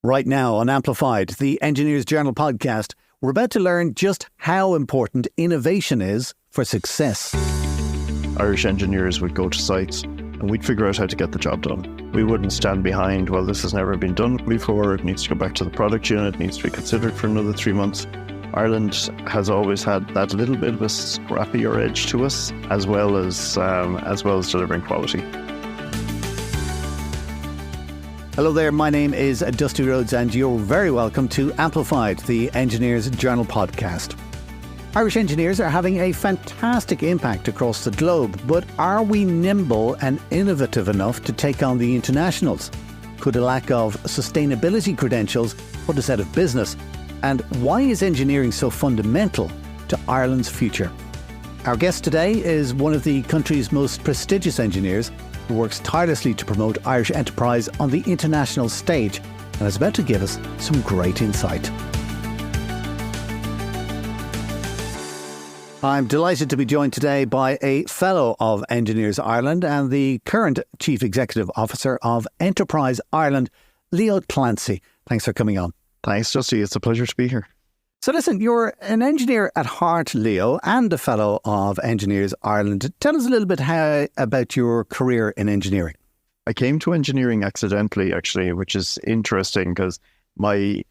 Right now on Amplified, the Engineers Journal podcast, we're about to learn just how important innovation is for success. Irish engineers would go to sites and we'd figure out how to get the job done. We wouldn't stand behind, well, this has never been done before, it needs to go back to the product unit, it needs to be considered for another 3 months. Ireland has always had that little bit of a scrappier edge to us, as well as delivering quality. Hello there, my name is Dusty Rhodes and you're very welcome to Amplified, the Engineers Journal podcast. Irish engineers are having a fantastic impact across the globe, but are we nimble and innovative enough to take on the internationals? Could a lack of sustainability credentials put us out of business? And why is engineering so fundamental to Ireland's future? Our guest today is one of the country's most prestigious engineers who works tirelessly to promote Irish enterprise on the international stage and is about to give us some great insight. I'm delighted to be joined today by a fellow of Engineers Ireland and the current Chief Executive Officer of Enterpriseireland, Leo Clancy. Thanks for coming on. Thanks, Justy. It's a pleasure to be here. So listen, you're an engineer at heart, Leo, and a fellow of Engineers Ireland. Tell us a little bit about your career in engineering. I came to engineering accidentally, actually, which is interesting because the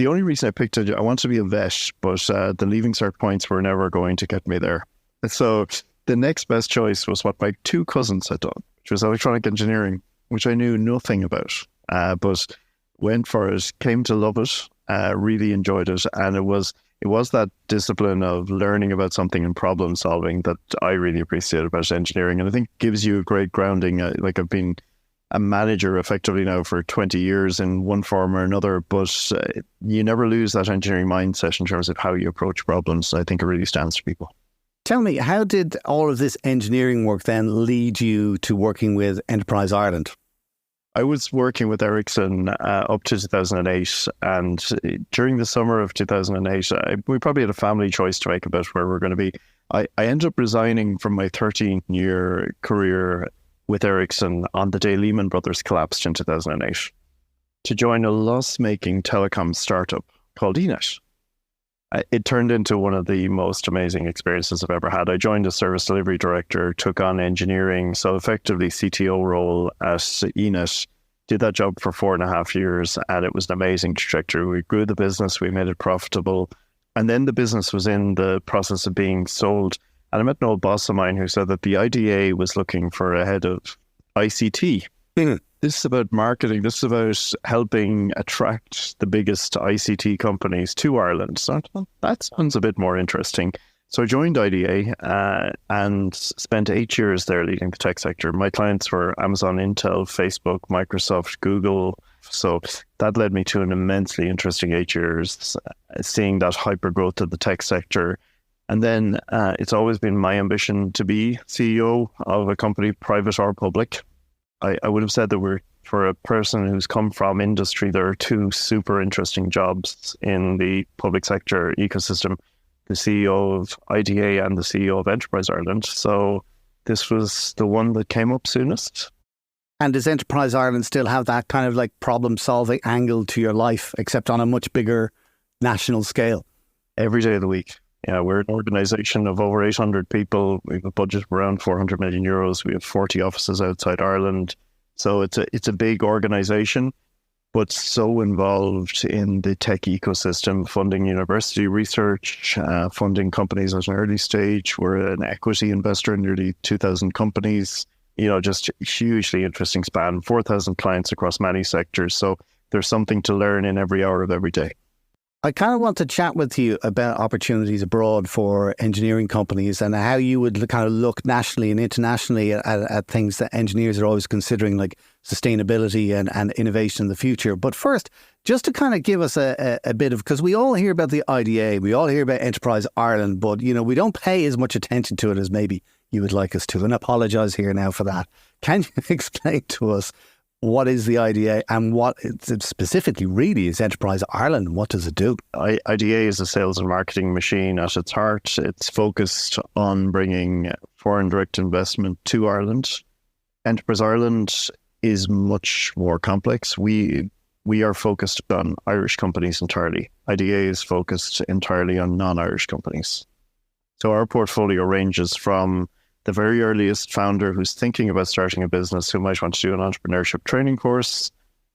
only reason I picked it, I wanted to be a vet, but the Leaving Cert points were never going to get me there. So the next best choice was what my two cousins had done, which was electronic engineering, which I knew nothing about, but went for it, came to love it. Really enjoyed it, and it was that discipline of learning about something and problem solving that I really appreciate about engineering, and I think gives you a great grounding. I've been a manager effectively now for 20 years in one form or another, but you never lose that engineering mindset in terms of how you approach problems. I think it really stands to people. Tell me, how did all of this engineering work then lead you to working with Enterpriseireland? I was working with Ericsson up to 2008, and during the summer of 2008, we probably had a family choice to make about where we're going to be. I ended up resigning from my 13-year career with Ericsson on the day Lehman Brothers collapsed in 2008 to join a loss-making telecom startup called eNet. It turned into one of the most amazing experiences I've ever had. I joined as service delivery director, took on engineering, so effectively CTO role at eNet, did that job for 4.5 years, and it was an amazing trajectory. We grew the business, we made it profitable, and then the business was in the process of being sold. And I met an old boss of mine who said that the IDA was looking for a head of ICT. This is about marketing. This is about helping attract the biggest ICT companies to Ireland. So that sounds a bit more interesting. So I joined IDA and spent 8 years there leading the tech sector. My clients were Amazon, Intel, Facebook, Microsoft, Google. So that led me to an immensely interesting 8 years, seeing that hyper growth of the tech sector. And then it's always been my ambition to be CEO of a company, private or public. I would have said that for a person who's come from industry, there are two super interesting jobs in the public sector ecosystem, the CEO of IDA and the CEO of Enterpriseireland. So this was the one that came up soonest. And does Enterpriseireland still have that kind of like problem-solving angle to your life, except on a much bigger national scale? Every day of the week. Yeah, we're an organisation of over 800 people. We have a budget of around 400 million euros. We have 40 offices outside Ireland. So it's a big organisation, but so involved in the tech ecosystem, funding university research, funding companies at an early stage. We're an equity investor in nearly 2,000 companies. Just hugely interesting span, 4,000 clients across many sectors. So there's something to learn in every hour of every day. I kind of want to chat with you about opportunities abroad for engineering companies and how you would kind of look nationally and internationally at things that engineers are always considering, like sustainability and innovation in the future. But first, just to kind of give us a bit of, because we all hear about the IDA, we all hear about Enterpriseireland, but, we don't pay as much attention to it as maybe you would like us to. And I apologise here now for that. Can you explain to us what is the IDA and what specifically really is Enterpriseireland? What does it do? IDA is a sales and marketing machine at its heart. It's focused on bringing foreign direct investment to Ireland. Enterpriseireland is much more complex. We we are focused on Irish companies entirely. IDA is focused entirely on non-Irish companies. So our portfolio ranges from the very earliest founder who's thinking about starting a business, who might want to do an entrepreneurship training course,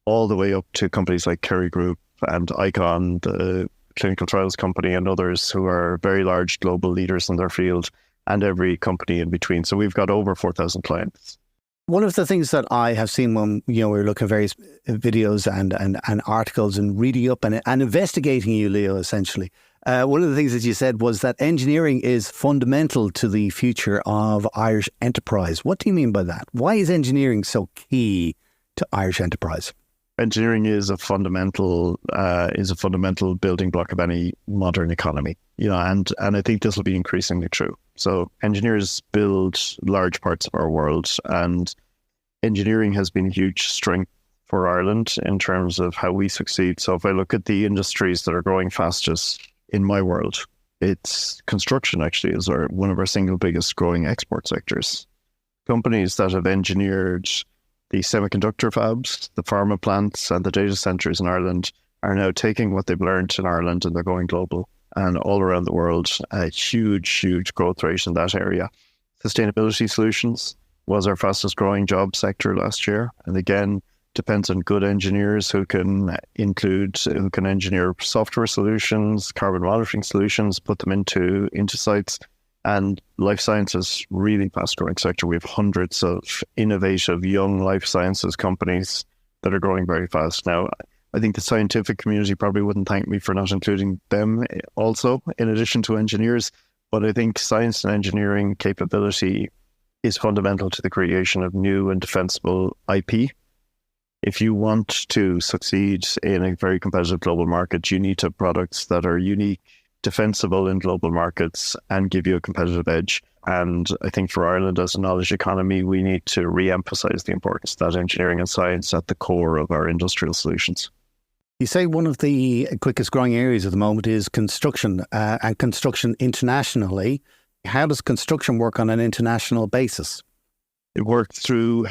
all the way up to companies like Kerry Group and Icon, the clinical trials company, and others who are very large global leaders in their field, and every company in between. So we've got over 4,000 clients. One of the things that I have seen when we're looking at various videos and articles and reading up and investigating you, Leo, essentially, one of the things that you said was that engineering is fundamental to the future of Irish enterprise. What do you mean by that? Why is engineering so key to Irish enterprise? Engineering is a fundamental building block of any modern economy, and I think this will be increasingly true. So engineers build large parts of our world, and engineering has been a huge strength for Ireland in terms of how we succeed. So if I look at the industries that are growing fastest in my world, it's construction actually is one of our single biggest growing export sectors. Companies that have engineered the semiconductor fabs, the pharma plants, and the data centers in Ireland are now taking what they've learned in Ireland and they're going global. And all around the world, a huge growth rate in that area. Sustainability solutions was our fastest growing job sector last year. And again, depends on good engineers who can engineer software solutions, carbon monitoring solutions, put them into sites. And life sciences, really fast growing sector. We have hundreds of innovative young life sciences companies that are growing very fast. Now, I think the scientific community probably wouldn't thank me for not including them also, in addition to engineers. But I think science and engineering capability is fundamental to the creation of new and defensible IP. If you want to succeed in a very competitive global market, you need to have products that are unique, defensible in global markets, and give you a competitive edge. And I think for Ireland as a knowledge economy, we need to re-emphasize the importance that engineering and science at the core of our industrial solutions. You say one of the quickest growing areas at the moment is construction and construction internationally. How does construction work on an international basis? It works through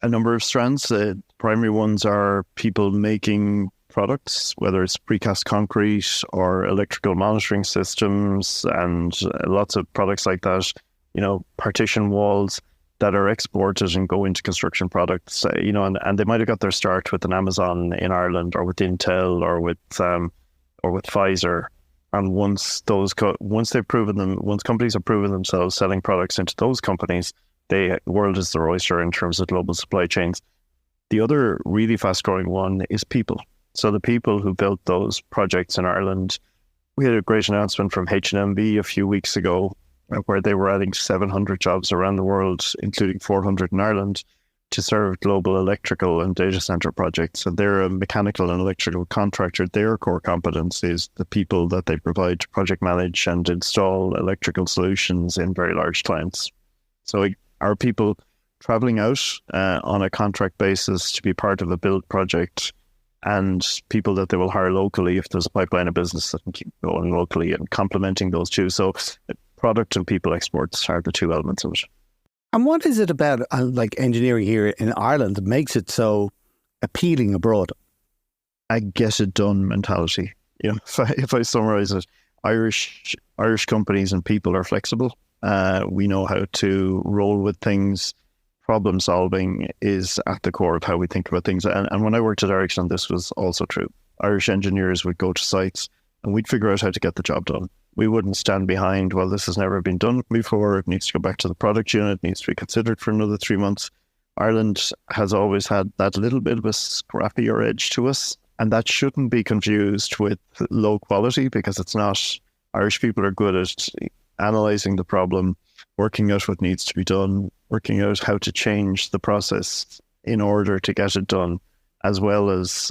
a number of strands. The primary ones are people making products, whether it's precast concrete or electrical monitoring systems and lots of products like that, partition walls that are exported and go into construction products, and they might have got their start with an Amazon in Ireland or with Intel or with Pfizer. And once companies have proven themselves selling products into those companies, the world is their oyster in terms of global supply chains. The other really fast growing one is people. So the people who built those projects in Ireland, we had a great announcement from HMV a few weeks ago where they were adding 700 jobs around the world, including 400 in Ireland, to serve global electrical and data center projects. And they're a mechanical and electrical contractor. Their core competence is the people that they provide to project manage and install electrical solutions in very large clients. So our people traveling out on a contract basis to be part of a build project, and people that they will hire locally if there's a pipeline of business that can keep going locally, and complementing those two. So product and people exports are the two elements of it. And what is it about engineering here in Ireland that makes it so appealing abroad? A get it done mentality. If I summarize it, Irish companies and people are flexible. We know how to roll with things. Problem solving is at the core of how we think about things. And when I worked at Ericsson, this was also true. Irish engineers would go to sites and we'd figure out how to get the job done. We wouldn't stand behind, well, this has never been done before. It needs to go back to the product unit. It needs to be considered for another 3 months. Ireland has always had that little bit of a scrappier edge to us. And that shouldn't be confused with low quality, because it's not. Irish people are good at analysing the problem, working out what needs to be done, working out how to change the process in order to get it done, as well as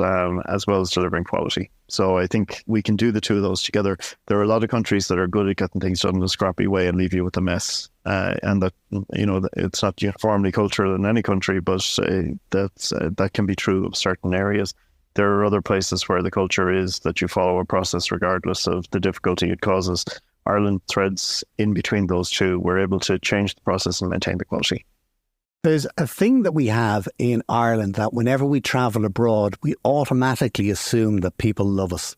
delivering quality. So I think we can do the two of those together. There are a lot of countries that are good at getting things done in a scrappy way and leave you with a mess, and that it's not uniformly cultural in any country, but that can be true of certain areas. There are other places where the culture is that you follow a process regardless of the difficulty it causes. Ireland threads in between those two. We're able to change the process and maintain the quality. There's a thing that we have in Ireland that whenever we travel abroad, we automatically assume that people love us.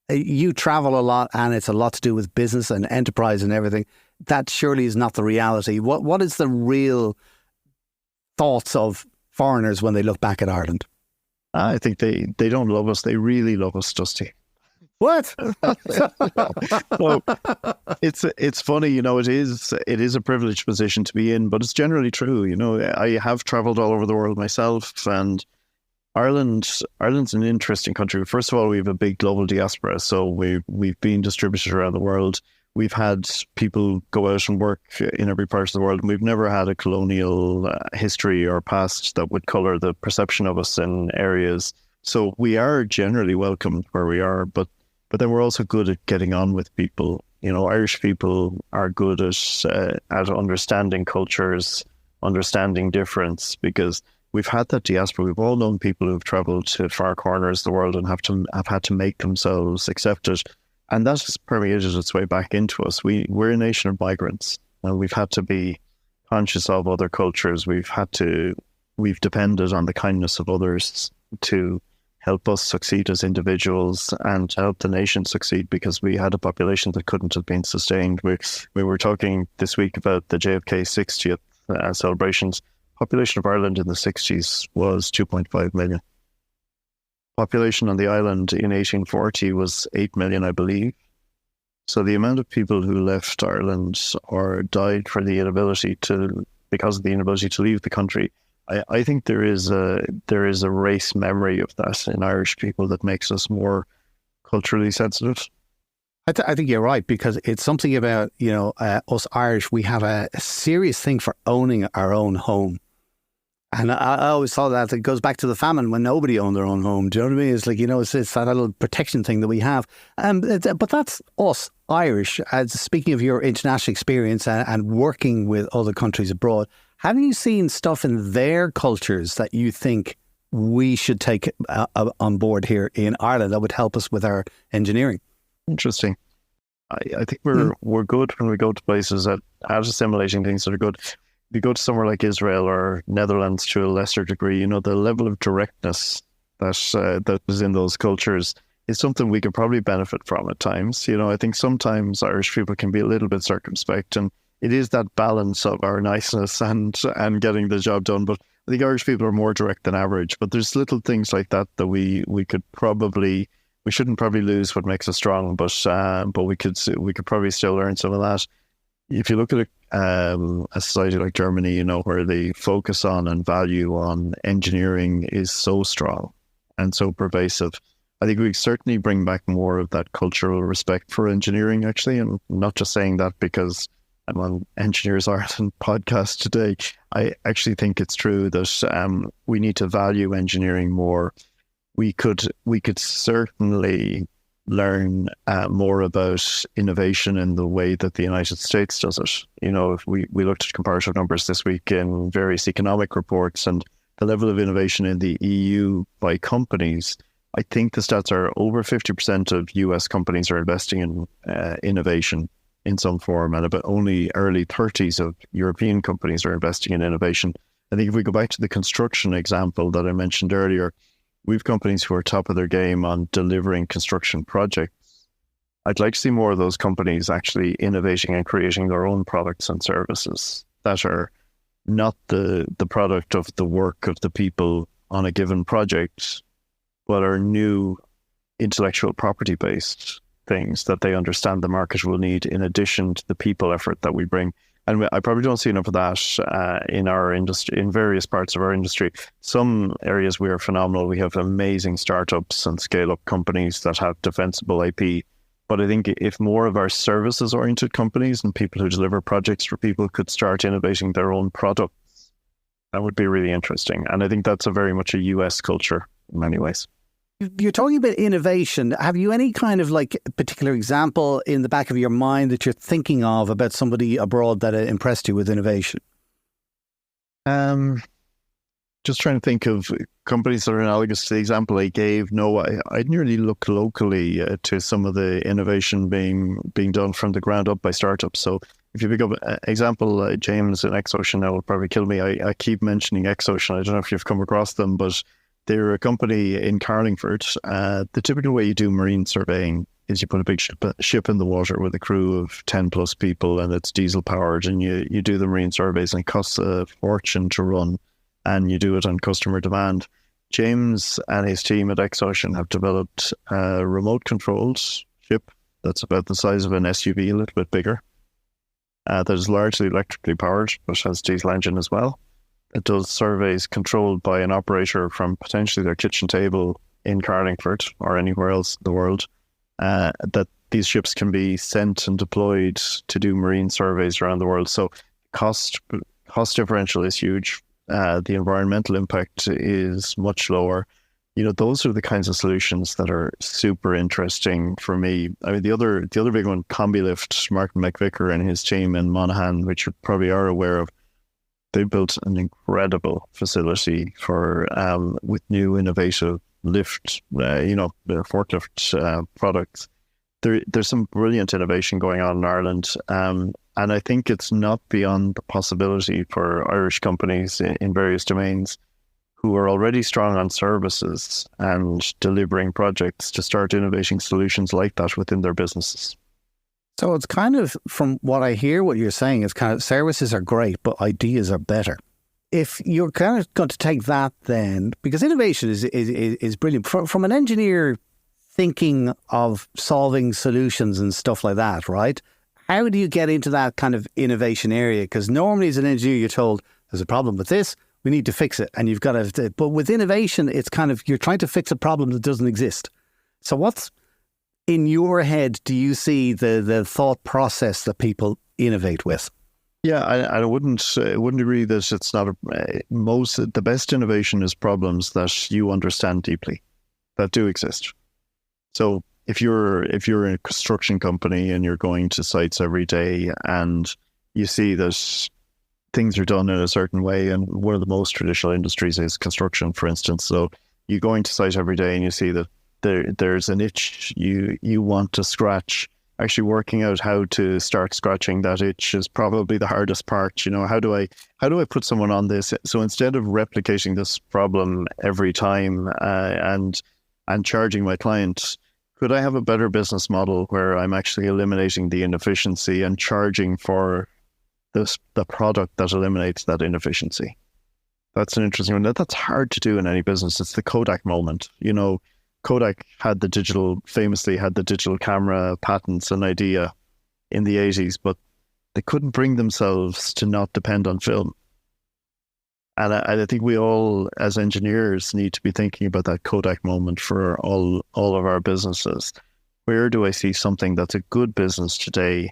You travel a lot and it's a lot to do with business and enterprise and everything. That surely is not the reality. What is the real thoughts of foreigners when they look back at Ireland? I think they don't love us. They really love us, Dusty. What? Well, it's funny, you know. It is a privileged position to be in, but it's generally true. You know, I have travelled all over the world myself, and Ireland's an interesting country. First of all, we have a big global diaspora, so we've been distributed around the world. We've had people go out and work in every part of the world, and we've never had a colonial history or past that would colour the perception of us in areas. So we are generally welcomed where we are, but then we're also good at getting on with people. You know, Irish people are good at understanding cultures, understanding difference, because we've had that diaspora. We've all known people who've travelled to far corners of the world and have had to make themselves accepted. And that's permeated its way back into us. We're a nation of migrants, and we've had to be conscious of other cultures. We've depended on the kindness of others to help us succeed as individuals and to help the nation succeed, because we had a population that couldn't have been sustained. We were talking this week about the JFK 60th celebrations. Population of Ireland in the 60s was 2.5 million. Population on the island in 1840 was 8 million, I believe. So the amount of people who left Ireland or died because of the inability to leave the country, I think there is a race memory of that in Irish people that makes us more culturally sensitive. I think you're right, because it's something about, you know, us Irish, we have a serious thing for owning our own home. And I always thought that it goes back to the famine when nobody owned their own home. Do you know what I mean? It's like, you know, it's that little protection thing that we have. But that's us Irish. Speaking of your international experience and working with other countries abroad, have you seen stuff in their cultures that you think we should take on board here in Ireland that would help us with our engineering? Interesting. I think we're good when we go to places at assimilating things that are good. If you go to somewhere like Israel or Netherlands to a lesser degree, you know, the level of directness that is in those cultures is something we could probably benefit from at times. You know, I think sometimes Irish people can be a little bit circumspect, and it is that balance of our niceness and getting the job done. But I think Irish people are more direct than average. But there's little things like that we shouldn't probably lose what makes us strong, but we could probably still learn some of that. If you look at a society like Germany, you know, where the focus on and value on engineering is so strong and so pervasive, I think we certainly bring back more of that cultural respect for engineering, actually. And I'm not just saying that because I'm on Enterpriseireland podcast today. I actually think it's true that we need to value engineering more. We could certainly learn more about innovation in the way that the United States does it. You know, if we looked at comparative numbers this week in various economic reports, and the level of innovation in the EU by companies, I think the stats are over 50% of US companies are investing in innovation in some form, and about only early 30s of European companies are investing in innovation. I think if we go back to the construction example that I mentioned earlier, we've companies who are top of their game on delivering construction projects. I'd like to see more of those companies actually innovating and creating their own products and services that are not the product of the work of the people on a given project, but are new intellectual property-based things that they understand the market will need in addition to the people effort that we bring. And I probably don't see enough of that in our industry, in various parts of our industry. Some areas we are phenomenal. We have amazing startups and scale-up companies that have defensible IP. But I think if more of our services-oriented companies and people who deliver projects for people could start innovating their own products, that would be really interesting. And I think that's very much a US culture in many ways. You're talking about innovation. Have you any kind of like particular example in the back of your mind that you're thinking of about somebody abroad that impressed you with innovation? Just trying to think of companies that are analogous to the example I gave. No, I'd nearly look locally to some of the innovation being done from the ground up by startups. So if you pick up an example, James in Exocean now will probably kill me. I keep mentioning Exocean. I don't know if you've come across them, but they're a company in Carlingford. The typical way you do marine surveying is you put a big ship in the water with a crew of 10 plus people, and it's diesel powered, and you do the marine surveys, and it costs a fortune to run, and you do it on customer demand. James and his team at Exocean have developed a remote controlled ship that's about the size of an SUV, a little bit bigger. That is largely electrically powered, but has diesel engine as well. It does surveys controlled by an operator from potentially their kitchen table in Carlingford or anywhere else in the world. That these ships can be sent and deployed to do marine surveys around the world. So cost differential is huge. The environmental impact is much lower. Those are the kinds of solutions that are super interesting for me. I mean, the other big one, CombiLift, Martin McVicker and his team in Monaghan, which you probably are aware of, they built an incredible facility for with new innovative lift, forklift products. There's some brilliant innovation going on in Ireland, and I think it's not beyond the possibility for Irish companies in various domains who are already strong on services and delivering projects to start innovating solutions like that within their businesses. So it's kind of, from what I hear, what you're saying is kind of services are great, but ideas are better. If you're kind of going to take that then, because innovation is brilliant. From an engineer thinking of solving solutions and stuff like that, right? How do you get into that kind of innovation area? Because normally as an engineer, you're told there's a problem with this, we need to fix it. And you've got to, but with innovation, it's kind of, you're trying to fix a problem that doesn't exist. So what's in your head, do you see the thought process that people innovate with? Yeah, I wouldn't agree that it's not the best innovation is problems that you understand deeply, that do exist. So if you're in a construction company and you're going to sites every day and you see that things are done in a certain way, and one of the most traditional industries is construction, for instance. So you go into site every day and you see that there's an itch you want to scratch. Actually working out how to start scratching that itch is probably the hardest part. How do I put someone on this? So instead of replicating this problem every time and charging my clients, could I have a better business model where I'm actually eliminating the inefficiency and charging for the product that eliminates that inefficiency? That's an interesting one. That's hard to do in any business. It's the Kodak moment. Kodak famously had the digital camera patents and idea in the 80s, but they couldn't bring themselves to not depend on film. And I think we all, as engineers, need to be thinking about that Kodak moment for all of our businesses. Where do I see something that's a good business today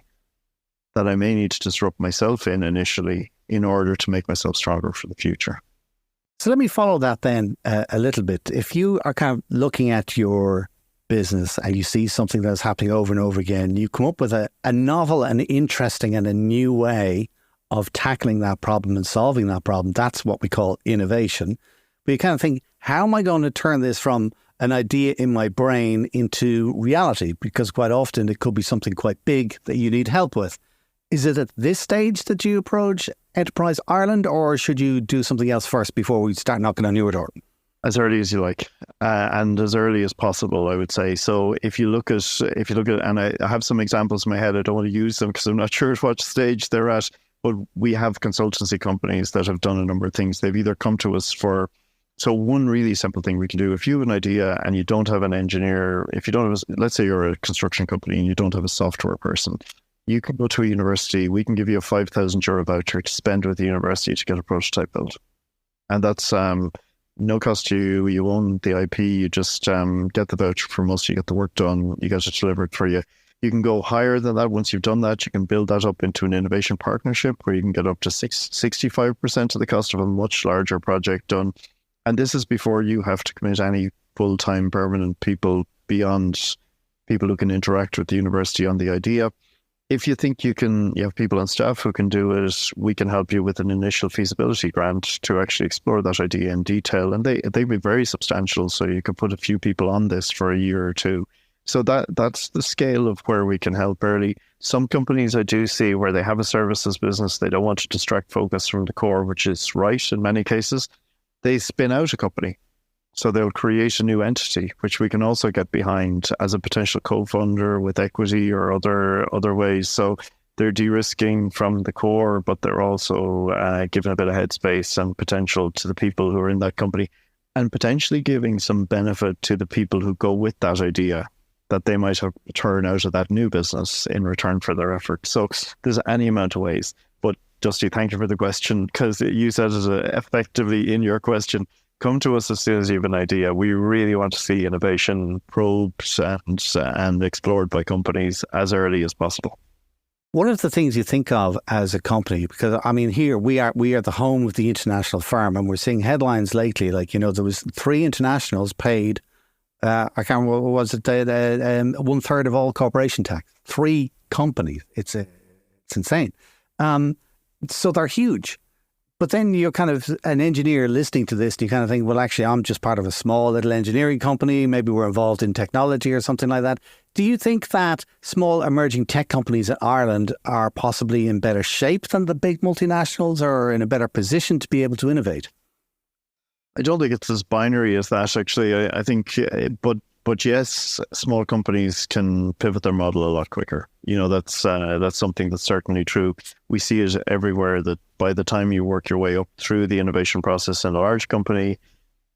that I may need to disrupt myself in initially in order to make myself stronger for the future? So let me follow that then a little bit. If you are kind of looking at your business and you see something that's happening over and over again, you come up with a novel and interesting and a new way of tackling that problem and solving that problem. That's what we call innovation. But you kind of think, how am I going to turn this from an idea in my brain into reality? Because quite often it could be something quite big that you need help with. Is it at this stage that you approach Enterprise Ireland, or should you do something else first before we start knocking on your door? As early as you like, and as early as possible, I would say. So if you look at, and I have some examples in my head, I don't want to use them because I'm not sure at what stage they're at, but we have consultancy companies that have done a number of things. They've either come to us for, so one really simple thing we can do, if you have an idea and you don't have an engineer, if you don't have, let's say you're a construction company and you don't have a software person, you can go to a university, we can give you a €5,000 voucher to spend with the university to get a prototype built. And that's no cost to you. You own the IP, you just get the voucher from us, you get the work done, you get it delivered for you. You can go higher than that. Once you've done that, you can build that up into an innovation partnership where you can get up to 65% of the cost of a much larger project done. And this is before you have to commit any full-time permanent people beyond people who can interact with the university on the idea. If you think you have people on staff who can do it, we can help you with an initial feasibility grant to actually explore that idea in detail. And they'd be very substantial. So you could put a few people on this for a year or two So that's the scale of where we can help early. Some companies I do see where they have a services business, they don't want to distract focus from the core, which is right in many cases. They spin out a company. So they'll create a new entity, which we can also get behind as a potential co-funder with equity or other ways. So they're de-risking from the core, but they're also giving a bit of headspace and potential to the people who are in that company, and potentially giving some benefit to the people who go with that idea that they might have turn out of that new business in return for their effort. So there's any amount of ways. But Dusty, thank you for the question, because you said it effectively in your question. Come to us as soon as you have an idea. We really want to see innovation probed and explored by companies as early as possible. One of the things you think of as a company, because I mean, here we are the home of the international firm, and we're seeing headlines lately, like, there was 3 internationals paid, I can't remember, what was it, 1/3 of all corporation tax. 3 companies. It's insane. So they're huge. But then you're kind of an engineer listening to this, and you kind of think, well, actually, I'm just part of a small little engineering company. Maybe we're involved in technology or something like that. Do you think that small emerging tech companies in Ireland are possibly in better shape than the big multinationals, or in a better position to be able to innovate? I don't think it's as binary as that, actually. I think, but yes, small companies can pivot their model a lot quicker. That's something that's certainly true. We see it everywhere, that by the time you work your way up through the innovation process in a large company,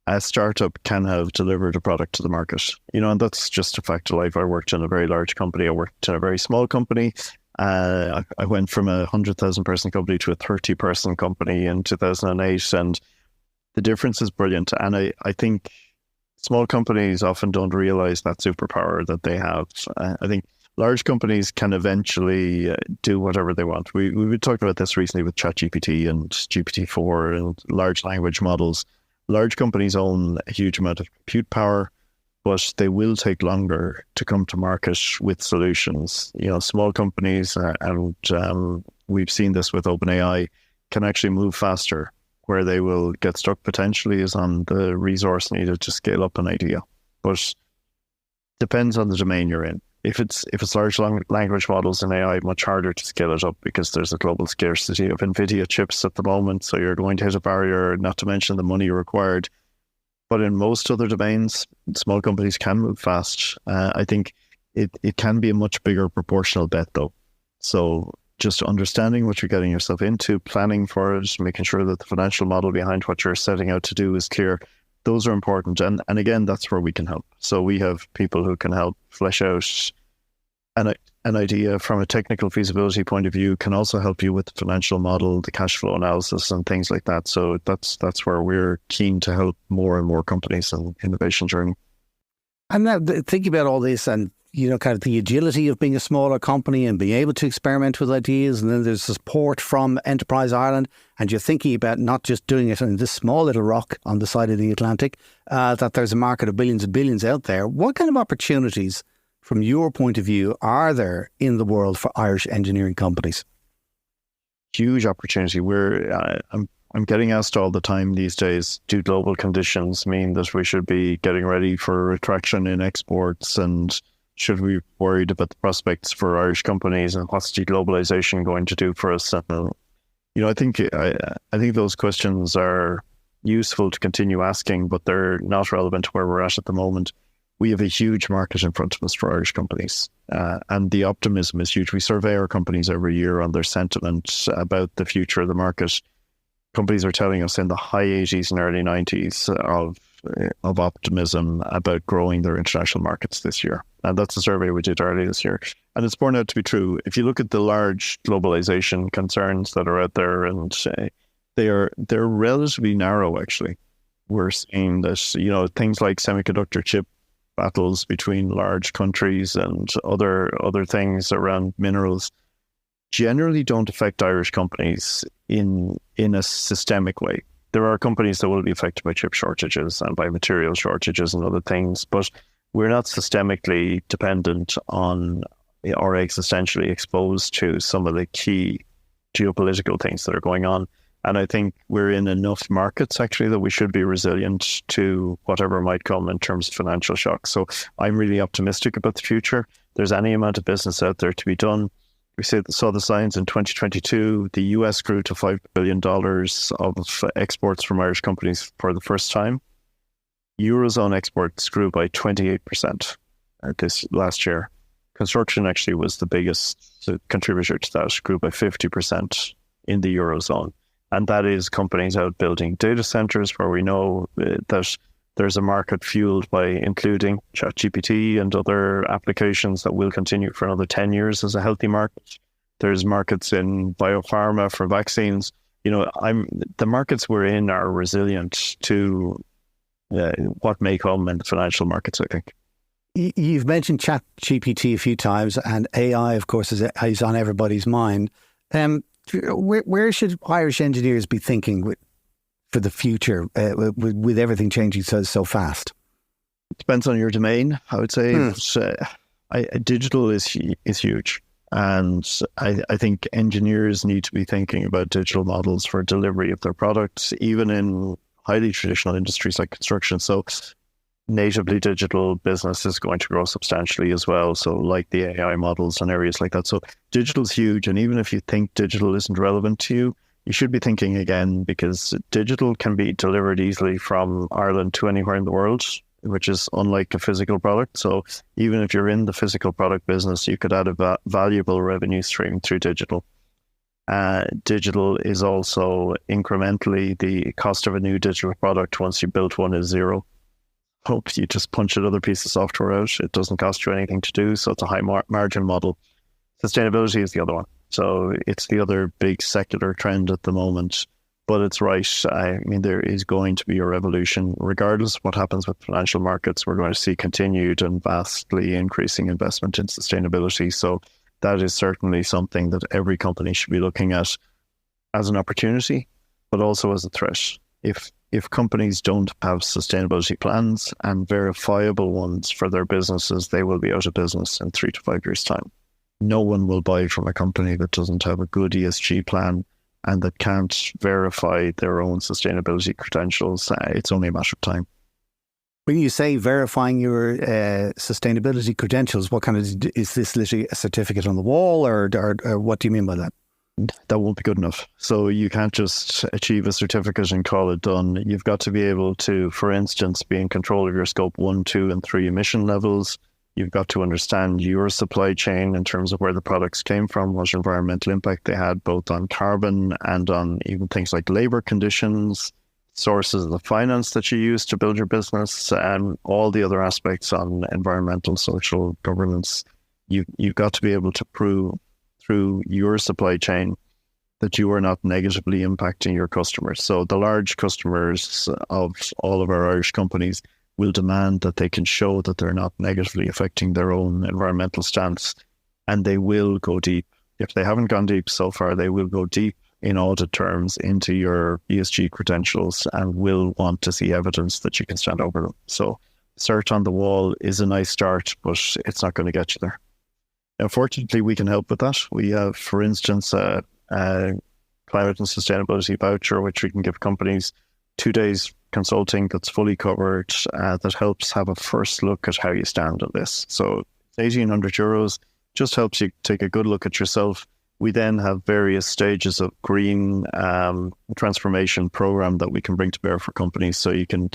a startup can have delivered a product to the market. And that's just a fact of life. I worked in a very large company. I worked in a very small company. I went from a 100,000 person company to a 30-person company in 2008, and the difference is brilliant. And I think small companies often don't realize that superpower that they have. I think large companies can eventually do whatever they want. We talked about this recently with ChatGPT and GPT-4 and large language models. Large companies own a huge amount of compute power, but they will take longer to come to market with solutions. Small companies, and we've seen this with OpenAI, can actually move faster. Where they will get stuck potentially is on the resource needed to scale up an idea. But depends on the domain you're in. If it's large language models and AI, much harder to scale it up because there's a global scarcity of NVIDIA chips at the moment. So you're going to hit a barrier, not to mention the money required. But in most other domains, small companies can move fast. I think it can be a much bigger proportional bet though. So just understanding what you're getting yourself into, planning for it, making sure that the financial model behind what you're setting out to do is clear. Those are important. And again, that's where we can help. So we have people who can help flesh out an idea from a technical feasibility point of view, can also help you with the financial model, the cash flow analysis and things like that. So that's where we're keen to help more and more companies in innovation journey. And now thinking about all this and, kind of the agility of being a smaller company and being able to experiment with ideas. And then there's support from Enterpriseireland. And you're thinking about not just doing it in this small little rock on the side of the Atlantic, that there's a market of billions and billions out there. What kind of opportunities, from your point of view, are there in the world for Irish engineering companies? Huge opportunity. I'm getting asked all the time these days, do global conditions mean that we should be getting ready for retraction in exports, and should we be worried about the prospects for Irish companies, and what's deglobalization going to do for us? And, I think those questions are useful to continue asking, but they're not relevant to where we're at the moment. We have a huge market in front of us for Irish companies, and the optimism is huge. We survey our companies every year on their sentiment about the future of the market. Companies are telling us in the high 80s and early 90s of optimism about growing their international markets this year. And that's a survey we did early this year. And it's borne out to be true. If you look at the large globalization concerns that are out there, and they're relatively narrow, actually. We're seeing that, things like semiconductor chip battles between large countries and other things around minerals generally don't affect Irish companies in a systemic way. There are companies that will be affected by chip shortages and by material shortages and other things, but we're not systemically dependent on or existentially exposed to some of the key geopolitical things that are going on. And I think we're in enough markets actually that we should be resilient to whatever might come in terms of financial shocks. So I'm really optimistic about the future. There's any amount of business out there to be done. We saw the signs in 2022. The US grew to $5 billion of exports from Irish companies for the first time. Eurozone exports grew by 28% this last year. Construction actually was the biggest contributor to that, grew by 50% in the Eurozone. And that is companies out building data centers where we know that there's a market fueled by including ChatGPT and other applications that will continue for another 10 years as a healthy market. There's markets in biopharma for vaccines. The markets we're in are resilient to what may come in the financial markets, I think. You've mentioned ChatGPT a few times, and AI, of course, is on everybody's mind. Where should Irish engineers be thinking for the future with everything changing so fast? It depends on your domain, I would say. Digital is huge. And I think engineers need to be thinking about digital models for delivery of their products, even in highly traditional industries like construction. So natively digital business is going to grow substantially as well. So like the AI models and areas like that. So digital is huge. And even if you think digital isn't relevant to you, you should be thinking again, because digital can be delivered easily from Ireland to anywhere in the world, which is unlike a physical product. So even if you're in the physical product business, you could add a valuable revenue stream through digital. Digital is also incrementally, the cost of a new digital product once you build one is zero. Hope you just punch another piece of software out. It doesn't cost you anything to do. So it's a high margin model. Sustainability is the other one. So it's the other big secular trend at the moment. But it's right. I mean, there is going to be a revolution. Regardless of what happens with financial markets, we're going to see continued and vastly increasing investment in sustainability. So that is certainly something that every company should be looking at as an opportunity, but also as a threat. If companies don't have sustainability plans and verifiable ones for their businesses, they will be out of business in 3 to 5 years' time. No one will buy from a company that doesn't have a good ESG plan and that can't verify their own sustainability credentials. It's only a matter of time. When you say verifying your sustainability credentials, what kind of, is this literally a certificate on the wall, or what do you mean by that? That won't be good enough. So you can't just achieve a certificate and call it done. You've got to be able to, for instance, be in control of your scope 1, 2, and 3 emission levels. You've got to understand your supply chain in terms of where the products came from, what environmental impact they had, both on carbon and on even things like labor conditions, sources of the finance that you use to build your business, and all the other aspects on environmental, social, governance. You've got to be able to prove through your supply chain that you are not negatively impacting your customers. So the large customers of all of our Irish companies will demand that they can show that they're not negatively affecting their own environmental stance, and they will go deep. If they haven't gone deep so far, they will go deep in audit terms into your ESG credentials and will want to see evidence that you can stand over them. So cert on the wall is a nice start, but it's not going to get you there. Unfortunately, we can help with that. We have, for instance, a climate and sustainability voucher, which we can give companies 2 days consulting that's fully covered, that helps have a first look at how you stand on this. So it's €1,800, just helps you take a good look at yourself. We then have various stages of green transformation program that we can bring to bear for companies. So you can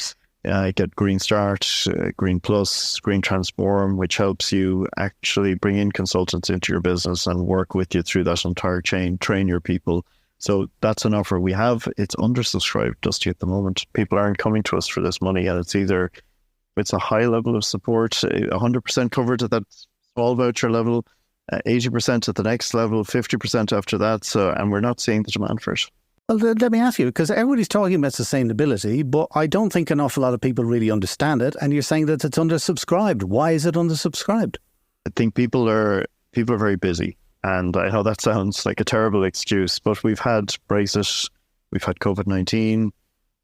get Green Start, Green Plus, Green Transform, which helps you actually bring in consultants into your business and work with you through that entire chain, train your people. So that's an offer we have. It's undersubscribed, Dusty, at the moment. People aren't coming to us for this money, and it's a high level of support, 100% covered at that small voucher level, 80% at the next level, 50% after that. So, and we're not seeing the demand for it. Well, let me ask you, because everybody's talking about sustainability, but I don't think an awful lot of people really understand it. And you're saying that it's undersubscribed. Why is it undersubscribed? I think people are very busy. And I know that sounds like a terrible excuse, but we've had Brexit, we've had COVID-19,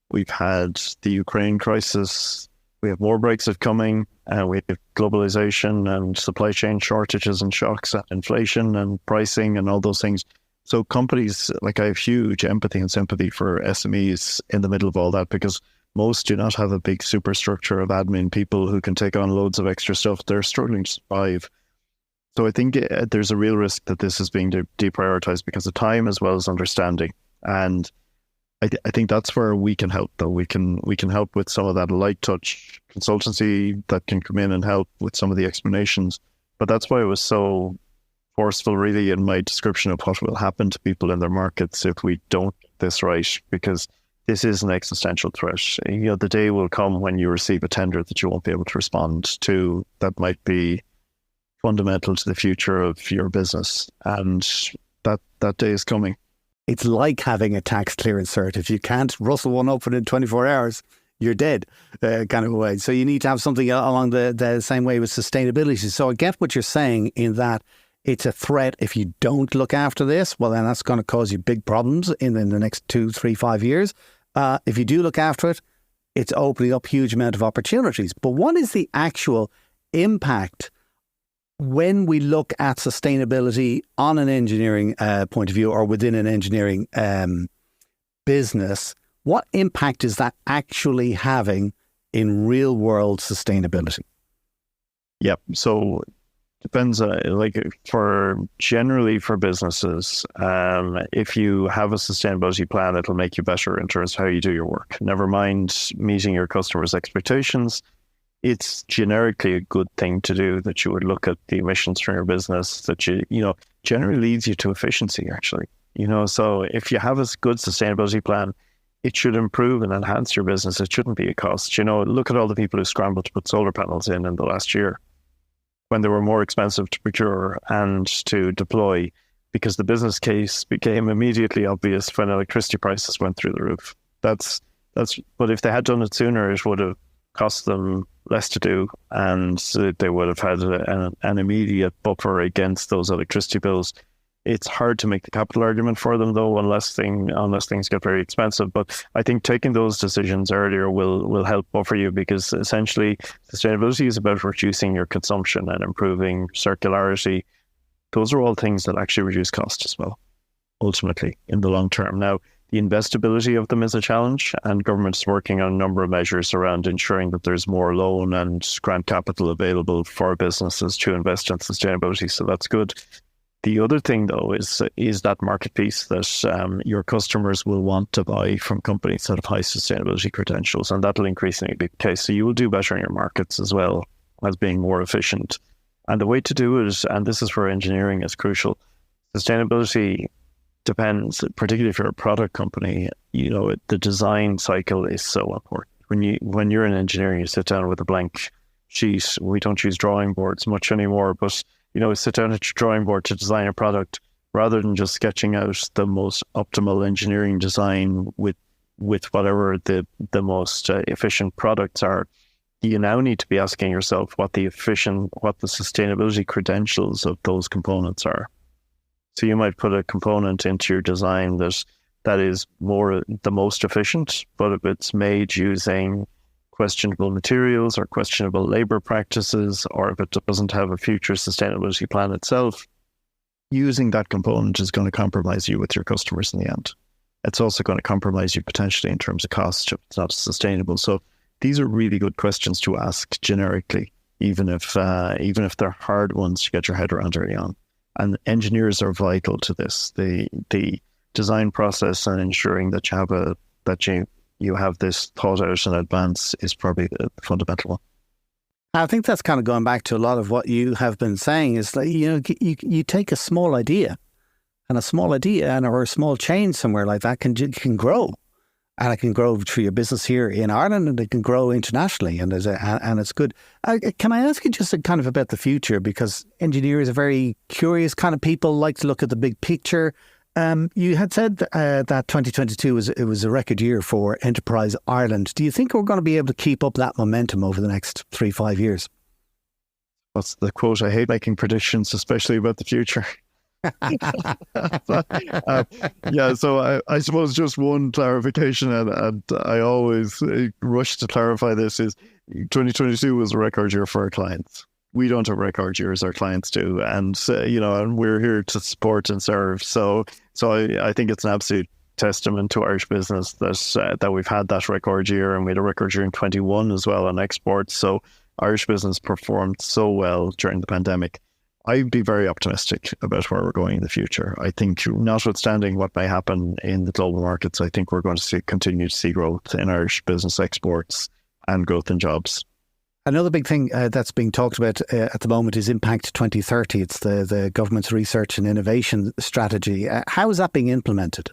we've had the Ukraine crisis, we have more Brexit coming, we have globalization and supply chain shortages and shocks, inflation and pricing and all those things. So companies, like I have huge empathy and sympathy for SMEs in the middle of all that, because most do not have a big superstructure of admin people who can take on loads of extra stuff. They're struggling to survive. So I think there's a real risk that this is being deprioritized because of time as well as understanding. And I think that's where we can help, though. We can help with some of that light touch consultancy that can come in and help with some of the explanations. But that's why it was so forceful, really, in my description of what will happen to people in their markets if we don't get this right, because this is an existential threat. The day will come when you receive a tender that you won't be able to respond to that might be fundamental to the future of your business, and that day is coming. It's like having a tax clearance cert. If you can't rustle one up within 24 hours, you're dead, kind of a way. So you need to have something along the same way with sustainability. So I get what you're saying in that it's a threat. If you don't look after this, well, then that's going to cause you big problems in the next 2, 3, 5 years. If you do look after it, it's opening up huge amount of opportunities. But what is the actual impact when we look at sustainability on an engineering point of view, or within an engineering business? What impact is that actually having in real world sustainability? Yep. So depends. Generally for businesses, if you have a sustainability plan, it'll make you better in terms of how you do your work. Never mind meeting your customers' expectations. It's generically a good thing to do that you would look at the emissions from your business, that generally leads you to efficiency, actually. So if you have a good sustainability plan, it should improve and enhance your business. It shouldn't be a cost. Look at all the people who scrambled to put solar panels in the last year when they were more expensive to procure and to deploy, because the business case became immediately obvious when electricity prices went through the roof. But if they had done it sooner, it would have cost them less to do, and they would have had an immediate buffer against those electricity bills. It's hard to make the capital argument for them, though, unless things get very expensive. But I think taking those decisions earlier will help buffer you, because essentially sustainability is about reducing your consumption and improving circularity. Those are all things that actually reduce cost as well, ultimately, in the long term. Now, the investability of them is a challenge, and government is working on a number of measures around ensuring that there's more loan and grant capital available for businesses to invest in sustainability. So that's good. The other thing, though, is that market piece that your customers will want to buy from companies that have high sustainability credentials, and that'll increasingly be the case. So you will do better in your markets as well as being more efficient. And the way to do it, and this is where engineering is crucial, sustainability depends, particularly if you're a product company, the design cycle is so important. When you're in engineering, you sit down with a blank sheet. We don't use drawing boards much anymore, but sit down at your drawing board to design a product, rather than just sketching out the most optimal engineering design with whatever the most efficient products are. You now need to be asking yourself what the sustainability credentials of those components are. So you might put a component into your design that is the most efficient, but if it's made using questionable materials or questionable labor practices, or if it doesn't have a future sustainability plan itself, using that component is going to compromise you with your customers in the end. It's also going to compromise you potentially in terms of cost if it's not sustainable. So these are really good questions to ask generically, even if they're hard ones to get your head around early on. And engineers are vital to this. The design process and ensuring that you have this thought out in advance is probably the fundamental one. I think that's kind of going back to a lot of what you have been saying, is that you take a small idea or a small change somewhere like that can grow. And it can grow through your business here in Ireland, and it can grow internationally, and it's good. Can I ask you just kind of about the future? Because engineers are very curious kind of people, like to look at the big picture. You had said that 2022 was a record year for Enterpriseireland. Do you think we're going to be able to keep up that momentum over the next 3-5 years? That's the quote. I hate making predictions, especially about the future. So I suppose just one clarification, and I always rush to clarify this, is 2022 was a record year for our clients. We don't have record years, our clients do, and and we're here to support and serve. So So I think it's an absolute testament to Irish business that we've had that record year, and we had a record year in 21 as well on exports. So Irish business performed so well during the pandemic. I'd be very optimistic about where we're going in the future. I think, notwithstanding what may happen in the global markets, I think we're going to continue to see growth in Irish business exports and growth in jobs. Another big thing that's being talked about at the moment is Impact 2030. It's the government's research and innovation strategy. How is that being implemented?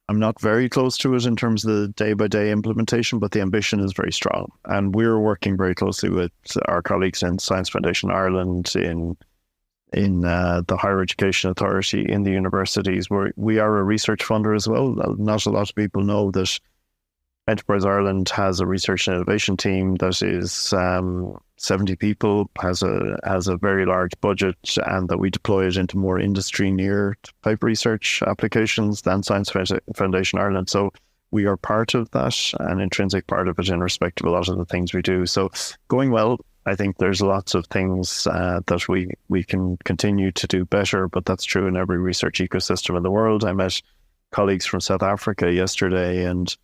I'm not very close to it in terms of the day-by-day implementation, but the ambition is very strong. And we're working very closely with our colleagues in Science Foundation Ireland, in the Higher Education Authority, in the universities. We are a research funder as well. Not a lot of people know that Enterpriseireland has a research and innovation team that is 70 people, has a very large budget, and that we deploy it into more industry near type research applications than Science Foundation Ireland. So we are part of that, an intrinsic part of it in respect of a lot of the things we do. So going well. I think there's lots of things that we can continue to do better, but that's true in every research ecosystem in the world. I met colleagues from South Africa yesterday, and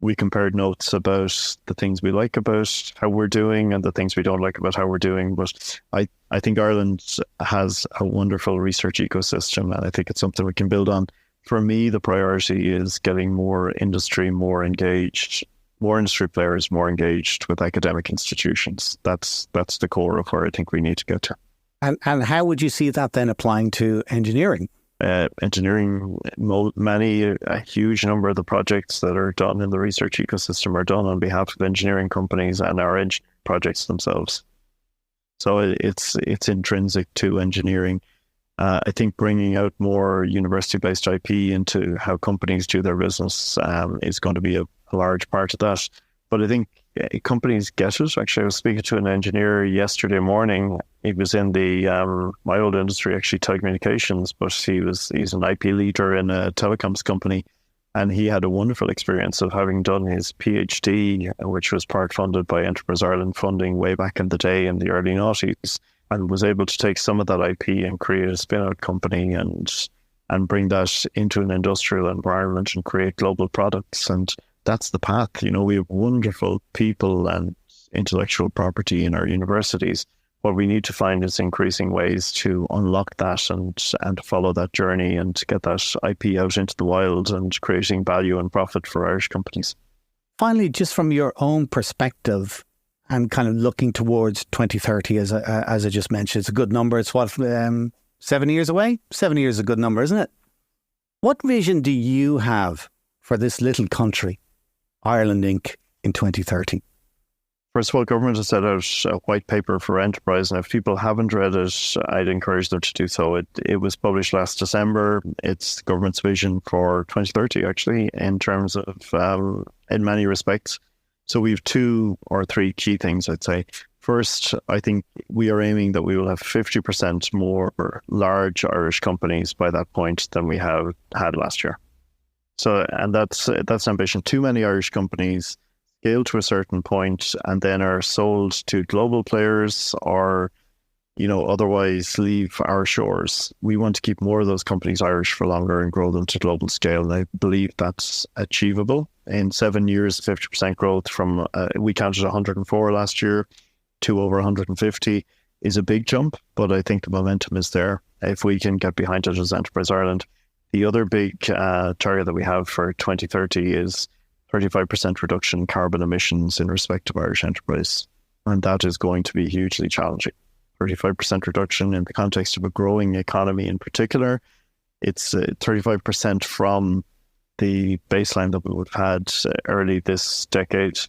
we compared notes about the things we like about how we're doing and the things we don't like about how we're doing. But I think Ireland has a wonderful research ecosystem, and I think it's something we can build on. For me, the priority is getting more industry more engaged, more industry players more engaged with academic institutions. That's the core of where I think we need to get to. And how would you see that then applying to engineering? Engineering, a huge number of the projects that are done in the research ecosystem are done on behalf of engineering companies and our engineering projects themselves. So it's intrinsic to engineering. I think bringing out more university-based IP into how companies do their business is going to be a large part of that. But I think companies get it. Actually, I was speaking to an engineer yesterday morning. He was in my old industry, actually, telecommunications, but he's an IP leader in a telecoms company. And he had a wonderful experience of having done his PhD, which was part funded by Enterpriseireland funding way back in the day in the early noughties, and was able to take some of that IP and create a spin-out company and bring that into an industrial environment and create global products. And that's the path. We have wonderful people and intellectual property in our universities. What we need to find is increasing ways to unlock that and to follow that journey and to get that IP out into the wild and creating value and profit for Irish companies. Finally, just from your own perspective and kind of looking towards 2030, as I just mentioned, it's a good number. It's 7 years away? 7 years is a good number, isn't it? What vision do you have for this little country, Ireland Inc., in 2030? First of all, government has set out a white paper for enterprise, and if people haven't read it, I'd encourage them to do so. It was published last December. It's the government's vision for 2030, actually, in terms of, in many respects. So we have 2 or 3 key things, I'd say. First, I think we are aiming that we will have 50% more large Irish companies by that point than we have had last year. So, and that's ambition. Too many Irish companies scale to a certain point and then are sold to global players or, otherwise leave our shores. We want to keep more of those companies Irish for longer and grow them to global scale. And I believe that's achievable. In 7 years, 50% growth from, we counted 104 last year to over 150 is a big jump, but I think the momentum is there if we can get behind it as Enterpriseireland. The other big target that we have for 2030 is 35% reduction in carbon emissions in respect of Irish enterprise. And that is going to be hugely challenging. 35% reduction in the context of a growing economy in particular. It's 35% from the baseline that we would have had early this decade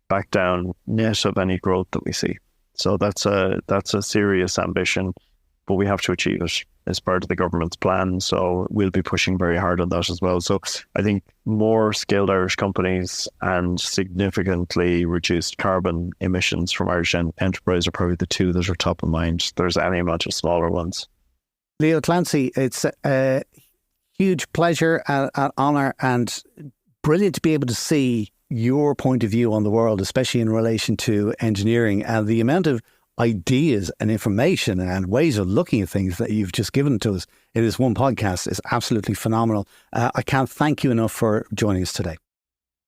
back down net of any growth that we see. So that's a serious ambition, but we have to achieve it as part of the government's plan. So we'll be pushing very hard on that as well. So I think more scaled Irish companies and significantly reduced carbon emissions from Irish enterprise are probably the 2 that are top of mind. There's any amount of smaller ones. Leo Clancy, it's a huge pleasure, an honour, and brilliant to be able to see your point of view on the world, especially in relation to engineering and the amount of ideas and information and ways of looking at things that you've just given to us in this one podcast is absolutely phenomenal. I can't thank you enough for joining us today.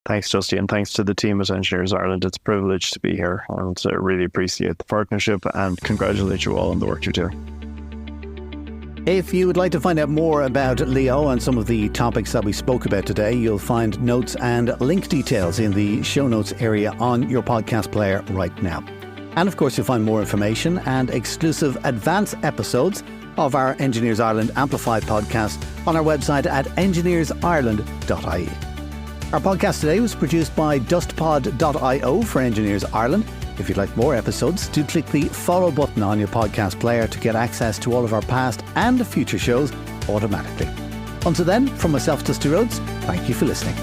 Thanks, Justy, and thanks to the team at Engineers Ireland. It's a privilege to be here, and I really appreciate the partnership and congratulate you all on the work you're doing. If you would like to find out more about Leo and some of the topics that we spoke about today, you'll find notes and link details in the show notes area on your podcast player right now. And of course, you'll find more information and exclusive advanced episodes of our Engineers Ireland Amplified podcast on our website at engineersireland.ie. Our podcast today was produced by dustpod.io for Engineers Ireland. If you'd like more episodes, do click the follow button on your podcast player to get access to all of our past and future shows automatically. Until then, from myself, Dusty Rhodes, thank you for listening.